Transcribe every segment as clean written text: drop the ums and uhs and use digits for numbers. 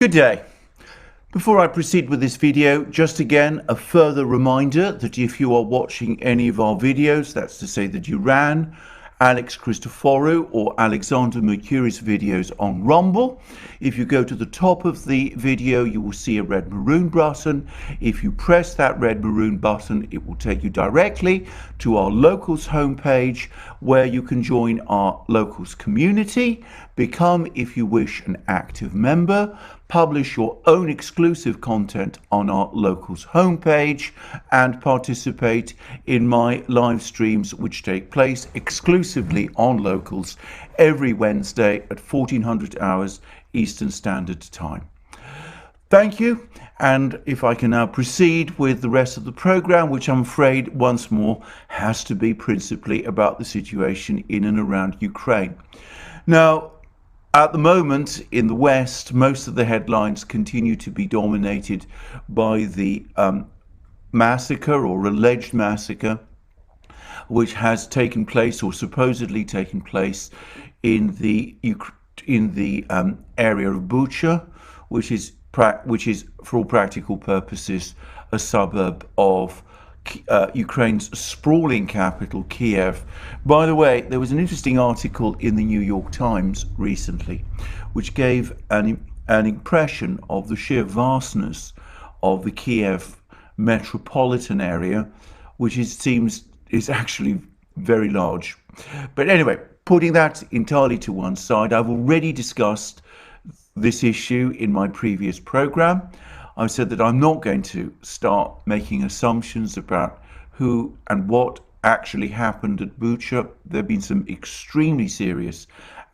Good day. Before I proceed with this video, just again a further reminder that if you are watching any of our videos, that's to say the Duran, Alex Christoforou or Alexander Mercouris videos on Rumble, if you go to the top of the video you will see a red maroon button. If you press that red maroon button, it will take you directly to our locals homepage where you can join our locals community, become, if you wish, an active member, publish your own exclusive content on our locals homepage, and participate in my live streams which take place exclusively on locals every Wednesday at 1400 hours Eastern Standard Time. Thank you, and if I can now proceed with the rest of the program, which I'm afraid once more has to be principally about the situation in and around Ukraine. Now, at the moment, in the West, most of the headlines continue to be dominated by the massacre or alleged massacre, which has taken place or supposedly taken place in the area of Bucha, which is, for all practical purposes, a suburb of Ukraine's sprawling capital, Kiev. By the way, there was an interesting article in the New York Times recently, which gave an impression of the sheer vastness of the Kiev metropolitan area, which seems is actually very large. But anyway, putting that entirely to one side, I've already discussed this issue in my previous program. I said that I'm not going to start making assumptions about who and what actually happened at Bucha. There have been some extremely serious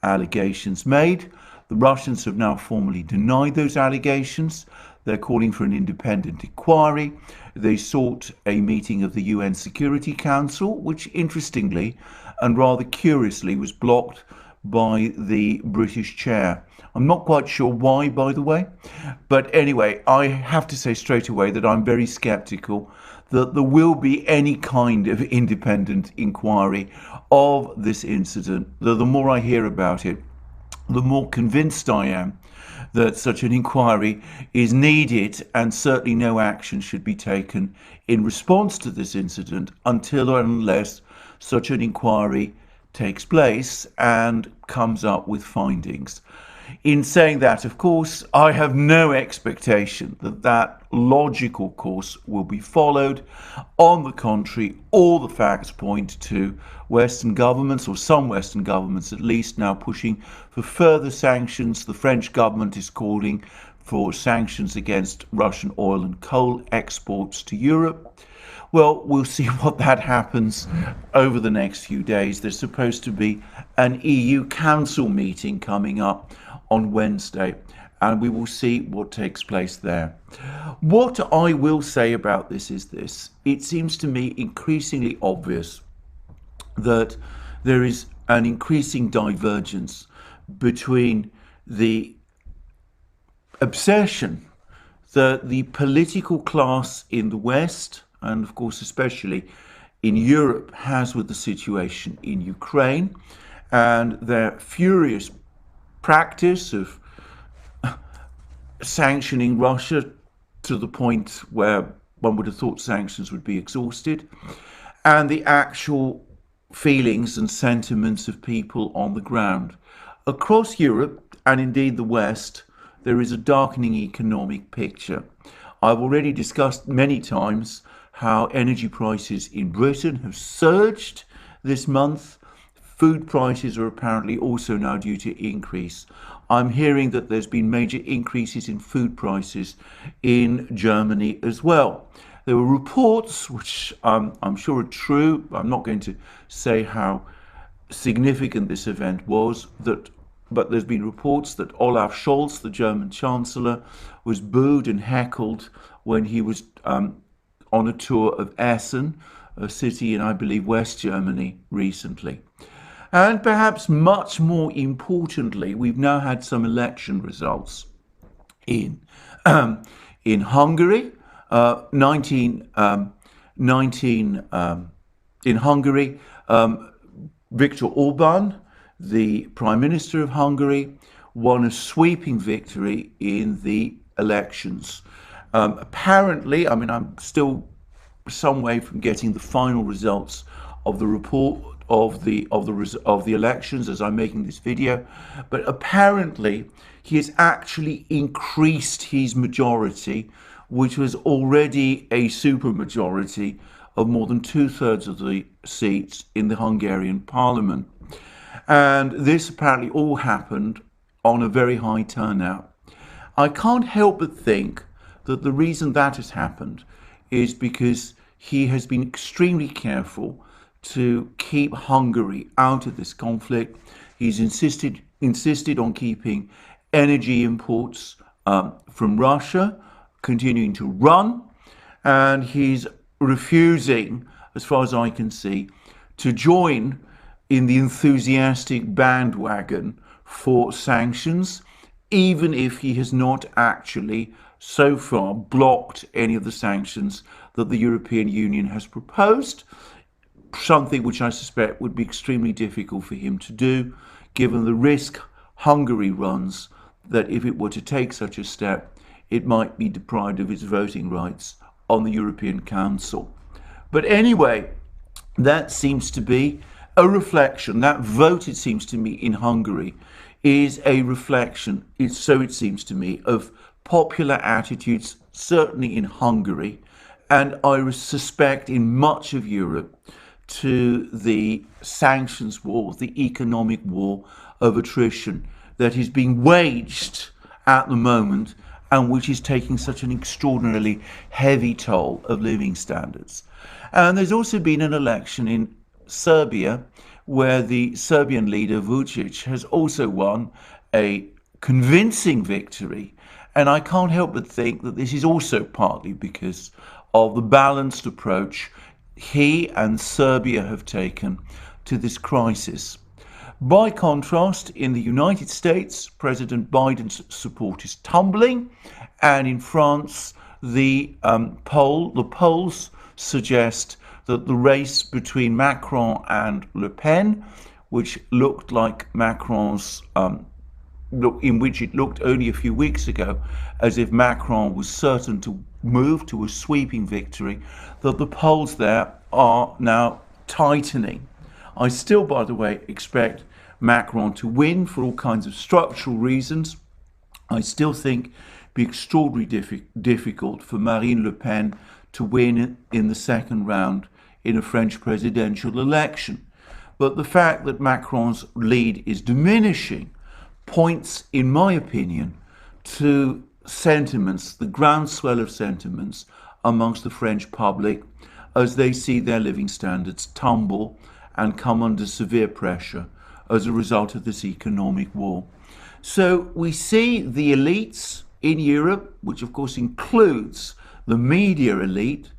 allegations made. The Russians have now formally denied those allegations. They're calling for an independent inquiry. They sought a meeting of the UN Security Council, which interestingly and rather curiously was blocked by the British chair. I'm not quite sure why, by the way, but anyway, I have to say straight away that I'm very skeptical that there will be any kind of independent inquiry of this incident. The more I hear about it, the more convinced I am that such an inquiry is needed, and certainly no action should be taken in response to this incident until or unless such an inquiry takes place and comes up with findings. In saying that, of course, I have no expectation that that logical course will be followed. On the contrary, all the facts point to Western governments, or some Western governments at least, now pushing for further sanctions. The French government is calling for sanctions against Russian oil and coal exports to Europe. Well, we'll see what that happens over the next few days. There's supposed to be an EU Council meeting coming up on Wednesday, and we will see what takes place there. What I will say about this is this: it seems to me increasingly obvious that there is an increasing divergence between the obsession that the political class in the West, and of course especially in Europe, has with the situation in Ukraine, and their furious practice of sanctioning Russia to the point where one would have thought sanctions would be exhausted, and the actual feelings and sentiments of people on the ground. Across Europe, and indeed the West, there is a darkening economic picture. I've already discussed many times how energy prices in Britain have surged this month. Food prices are apparently also now due to increase. I'm hearing that there's been major increases in food prices in Germany as well. There were reports, which I'm sure are true. I'm not going to say how significant this event was, but there's been reports that Olaf Scholz, the German Chancellor, was booed and heckled when he was on a tour of Essen, a city in, I believe, West Germany recently. And perhaps much more importantly, we've now had some election results in Hungary. In Hungary, Viktor Orban, the Prime Minister of Hungary, won a sweeping victory in the elections. Apparently, I mean, I'm still some way from getting the final results of the report of the elections as I'm making this video, but apparently he has actually increased his majority, which was already a supermajority of more than 2/3 of the seats in the Hungarian parliament. And this apparently all happened on a very high turnout. I can't help but think that the reason that has happened is because he has been extremely careful to keep Hungary out of this conflict. He's insisted on keeping energy imports from Russia continuing to run, and he's refusing, as far as I can see, to join in the enthusiastic bandwagon for sanctions, even if he has not actually so far blocked any of the sanctions that the European Union has proposed, something which I suspect would be extremely difficult for him to do, given the risk Hungary runs that if it were to take such a step, it might be deprived of its voting rights on the European Council. But anyway, that seems to be a reflection. That vote, it seems to me, in Hungary is a reflection, so it seems to me, of popular attitudes, certainly in Hungary, and I suspect in much of Europe, to the sanctions war, the economic war of attrition that is being waged at the moment and which is taking such an extraordinarily heavy toll of living standards. And there's also been an election in Serbia where the Serbian leader Vučić has also won a convincing victory. And I can't help but think that this is also partly because of the balanced approach he and Serbia have taken to this crisis. By contrast, in the United States, President Biden's support is tumbling, and in France, the polls suggest that the race between Macron and Le Pen, which looked like Macron's in which it looked only a few weeks ago as if Macron was certain to move to a sweeping victory, that the polls there are now tightening. I still, by the way, expect Macron to win for all kinds of structural reasons. I still think it'd be extraordinarily difficult for Marine Le Pen to win in the second round in a French presidential election. But the fact that Macron's lead is diminishing points, in my opinion, to sentiments, the groundswell of sentiments amongst the French public as they see their living standards tumble and come under severe pressure as a result of this economic war. So we see the elites in Europe, which of course includes the media elite,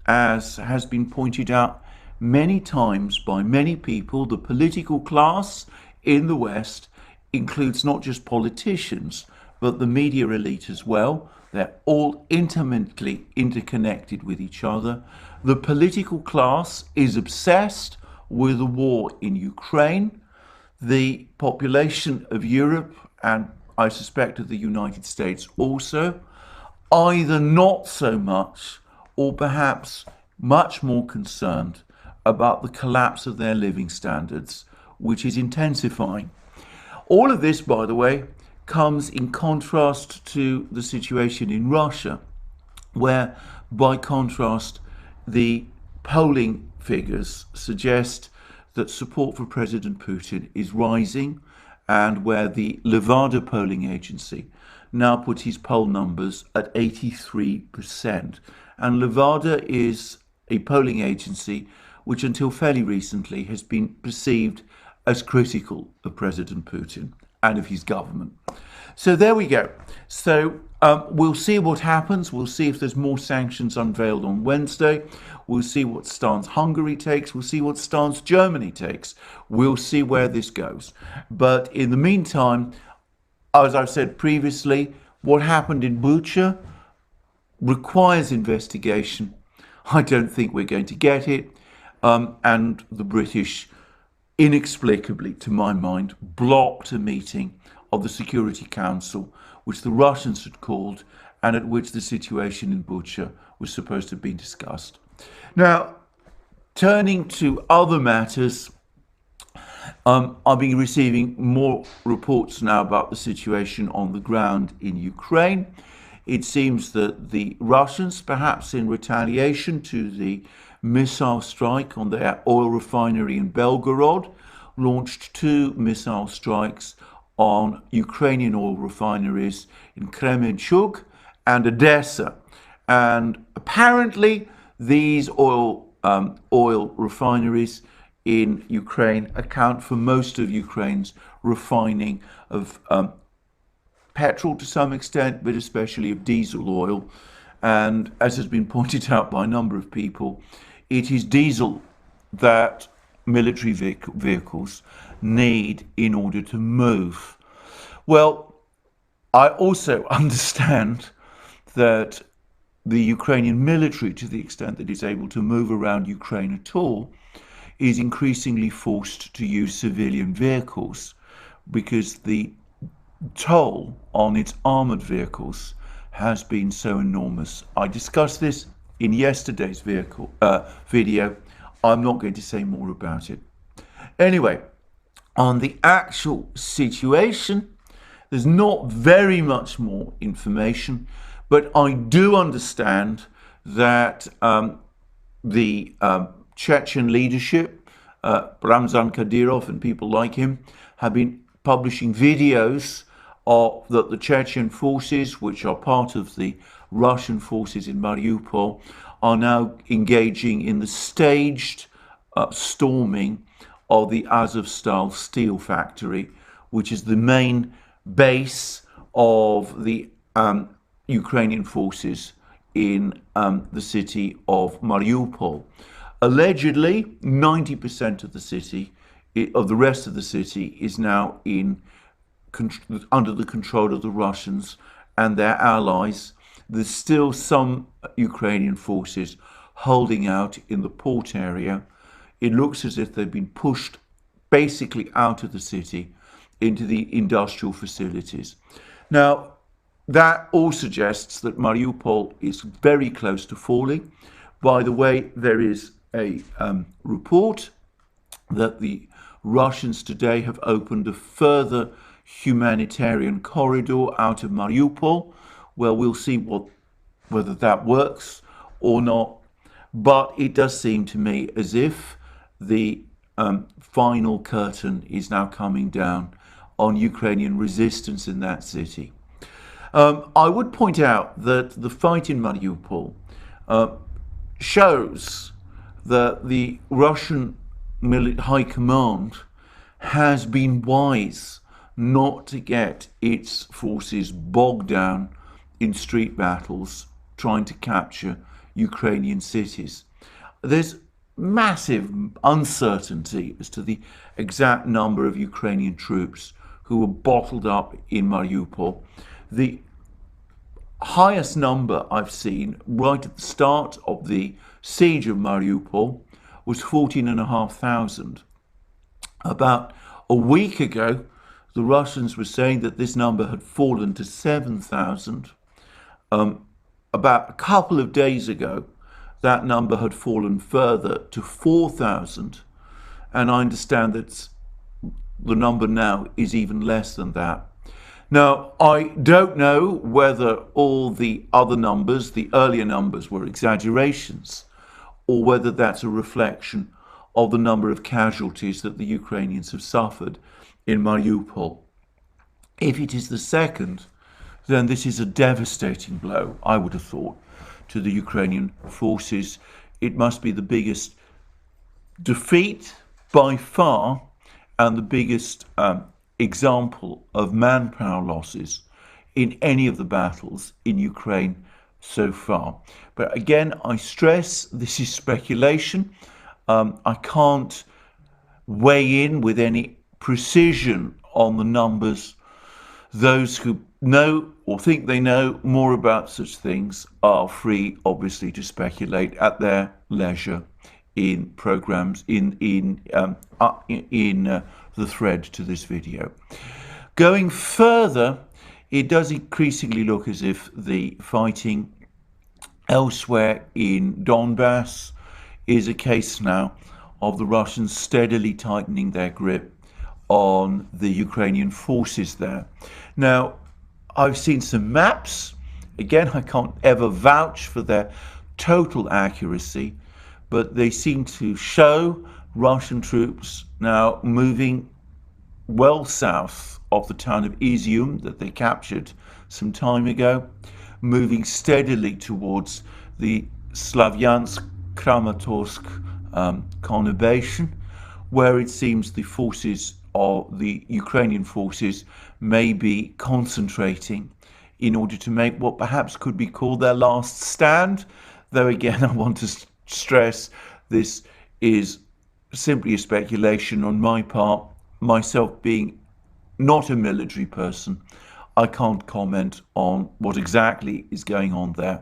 as has been pointed out many times by many people. The political class in the West includes not just politicians, but the media elite as well. They're all intimately interconnected with each other. The political class is obsessed with the war in Ukraine. The population of Europe, and I suspect of the United States also, either not so much or perhaps much more concerned about the collapse of their living standards, which is intensifying. All of this, by the way, comes in contrast to the situation in Russia, where, by contrast, the polling figures suggest that support for President Putin is rising, and where the Levada polling agency now puts his poll numbers at 83%. And Levada is a polling agency which until fairly recently has been perceived as critical of President Putin and of his government. So there we go. So we'll see what happens. We'll see if there's more sanctions unveiled on Wednesday. We'll see what stance Hungary takes. We'll see what stance Germany takes. We'll see where this goes. But in the meantime, as I've said previously, what happened in Bucha requires investigation. I don't think we're going to get it. And the British, inexplicably, to my mind, blocked a meeting of the Security Council, which the Russians had called, and at which the situation in Bucha was supposed to be discussed. Now, turning to other matters, I've been receiving more reports now about the situation on the ground in Ukraine. It seems that the Russians, perhaps in retaliation to the missile strike on their oil refinery in Belgorod, launched 2 missile strikes on Ukrainian oil refineries in Kremenchuk and Odessa. And apparently these oil refineries in Ukraine account for most of Ukraine's refining of petrol to some extent, but especially of diesel oil. And as has been pointed out by a number of people, it is diesel that military vehicles need in order to move. Well, I also understand that the Ukrainian military, to the extent that it's able to move around Ukraine at all, is increasingly forced to use civilian vehicles because the toll on its armored vehicles has been so enormous. I discussed this in yesterday's video. I'm not going to say more about it. Anyway, on the actual situation, there's not very much more information, but I do understand that the Chechen leadership, Ramzan Kadyrov and people like him, have been publishing videos that the Chechen forces, which are part of the Russian forces in Mariupol, are now engaging in the staged storming of the Azovstal steel factory, which is the main base of the Ukrainian forces in the city of Mariupol. Allegedly, 90% of the city, of the rest of the city, is now under the control of the Russians and their allies. There's still some Ukrainian forces holding out in the port area. It looks as if they've been pushed basically out of the city into the industrial facilities. Now, that all suggests that Mariupol is very close to falling. By the way, there is a report that the Russians today have opened a further humanitarian corridor out of Mariupol. Well, we'll see whether that works or not. But it does seem to me as if the final curtain is now coming down on Ukrainian resistance in that city. I would point out that the fight in Mariupol shows that the Russian high command has been wise not to get its forces bogged down in street battles trying to capture Ukrainian cities. There's massive uncertainty as to the exact number of Ukrainian troops who were bottled up in Mariupol. The highest number I've seen right at the start of the siege of Mariupol was 14,500. About a week ago, the Russians were saying that this number had fallen to 7,000. About a couple of days ago, that number had fallen further to 4,000. And I understand that the number now is even less than that. Now, I don't know whether all the other numbers, the earlier numbers, were exaggerations, or whether that's a reflection of the number of casualties that the Ukrainians have suffered in Mariupol. If it is the second, then this is a devastating blow, I would have thought, to the Ukrainian forces. It must be the biggest defeat by far and the biggest example of manpower losses in any of the battles in Ukraine so far. But again, I stress this is speculation. I can't weigh in with any precision on the numbers. Those who know or think they know more about such things are free, obviously, to speculate at their leisure in programs in the thread to this video. Going further, it does increasingly look as if the fighting elsewhere in Donbass is a case now of the Russians steadily tightening their grip on the Ukrainian forces there. Now, I've seen some maps. Again, I can't ever vouch for their total accuracy, but they seem to show Russian troops now moving well south of the town of Izium that they captured some time ago, moving steadily towards the Slavyansk-Kramatorsk conurbation, where it seems the forces of the Ukrainian forces may be concentrating in order to make what perhaps could be called their last stand. Though again, I want to stress this is simply a speculation on my part. Myself being not a military person, I can't comment on what exactly is going on there.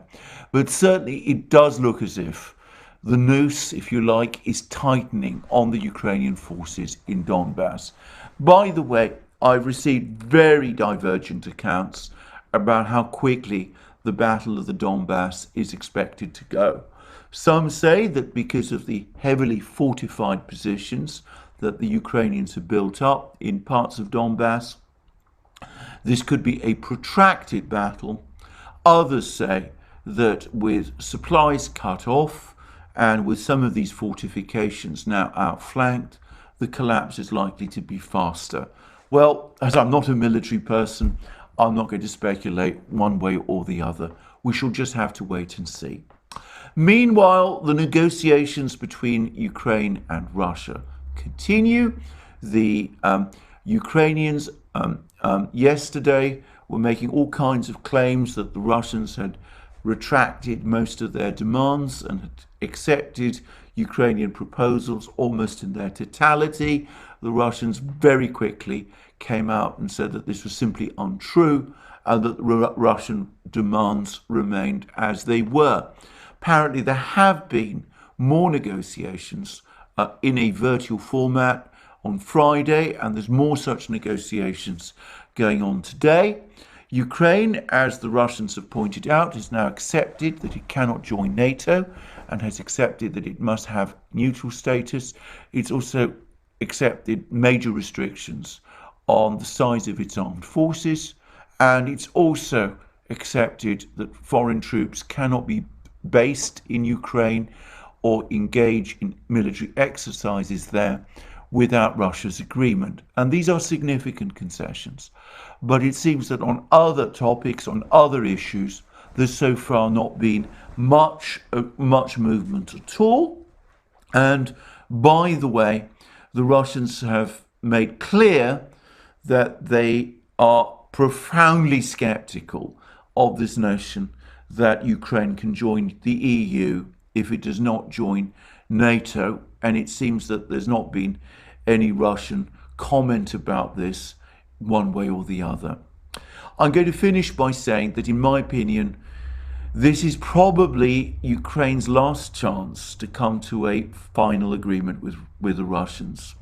But certainly it does look as if the noose, if you like, is tightening on the Ukrainian forces in Donbass. By the way, I've received very divergent accounts about how quickly the Battle of the Donbass is expected to go. Some say that because of the heavily fortified positions that the Ukrainians have built up in parts of Donbass, this could be a protracted battle. Others say that with supplies cut off and with some of these fortifications now outflanked, the collapse is likely to be faster. Well, as I'm not a military person, I'm not going to speculate one way or the other. We shall just have to wait and see. Meanwhile, the negotiations between Ukraine and Russia continue. The Ukrainians yesterday were making all kinds of claims that the Russians had retracted most of their demands and had accepted Ukrainian proposals almost in their totality. The Russians very quickly came out and said that this was simply untrue and that the Russian demands remained as they were. Apparently, there have been more negotiations in a virtual format on Friday, and there's more such negotiations going on today. Ukraine, as the Russians have pointed out, has now accepted that it cannot join NATO and has accepted that it must have neutral status. It's also accepted major restrictions on the size of its armed forces, and it's also accepted that foreign troops cannot be based in Ukraine or engage in military exercises there without Russia's agreement. And these are significant concessions. But it seems that on other topics, on other issues, there's so far not been much movement at all. And by the way, the Russians have made clear that they are profoundly skeptical of this notion that Ukraine can join the EU if it does not join NATO. And it seems that there's not been any Russian comment about this one way or the other. I'm going to finish by saying that, in my opinion, this is probably Ukraine's last chance to come to a final agreement with the Russians.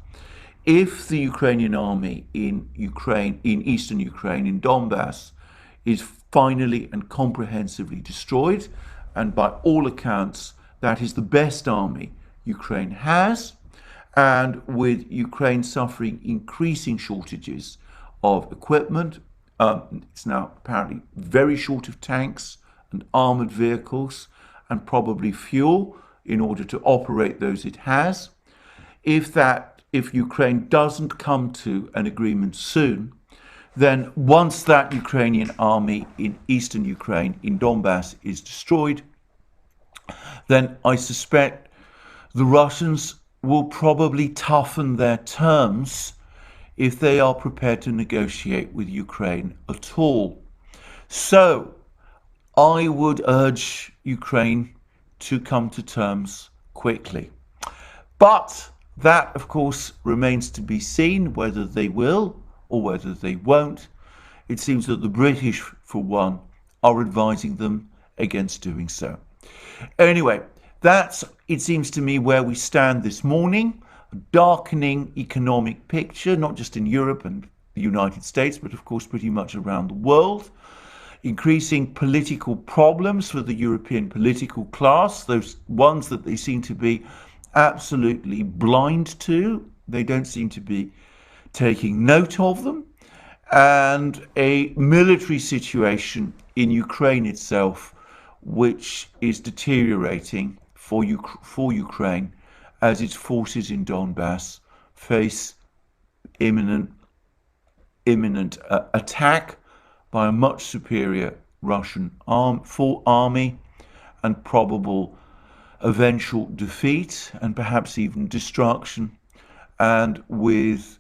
If the Ukrainian army in eastern Ukraine, in Donbass, is finally and comprehensively destroyed, and by all accounts, that is the best army Ukraine has, and with Ukraine suffering increasing shortages of equipment, it's now apparently very short of tanks and armored vehicles and probably fuel in order to operate those it has. If Ukraine doesn't come to an agreement soon, then once that Ukrainian army in eastern Ukraine, in Donbass, is destroyed, then I suspect the Russians will probably toughen their terms if they are prepared to negotiate with Ukraine at all. So I would urge Ukraine to come to terms quickly. But that, of course, remains to be seen whether they will or whether they won't. It seems that the British, for one, are advising them against doing so. Anyway, that's, it seems to me, where we stand this morning. A darkening economic picture, not just in Europe and the the United States, but of course pretty much around the world. Increasing political problems for the European political class, those ones that they seem to be absolutely blind to. They don't seem to be taking note of them. And a military situation in Ukraine itself, which is deteriorating for Ukraine as its forces in Donbass face imminent attack by a much superior Russian army and probable eventual defeat and perhaps even destruction. And with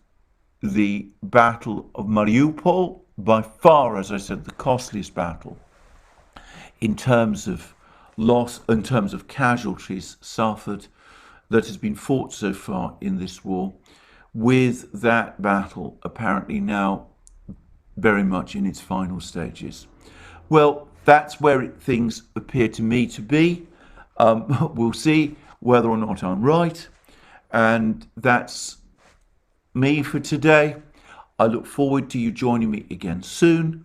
the Battle of Mariupol, by far, as I said, the costliest battle in terms of loss, in terms of casualties suffered, that has been fought so far in this war, with that battle apparently now very much in its final stages. Well, that's where things appear to me to be. We'll see whether or not I'm right. And that's me for today. I look forward to you joining me again soon.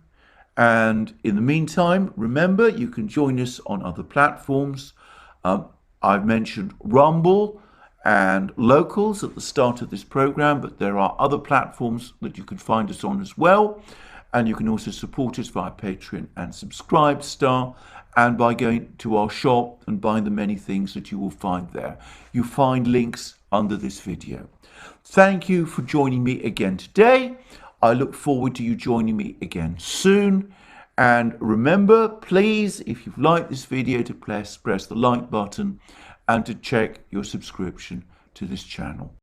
And in the meantime, remember, you can join us on other platforms. I've mentioned Rumble and Locals at the start of this program, but there are other platforms that you can find us on as well. And you can also support us via Patreon and Subscribestar, and by going to our shop and buying the many things that you will find there. You find links under this video. Thank you for joining me again today. I look forward to you joining me again soon. And remember, please, if you've liked this video, to press the like button and to check your subscription to this channel.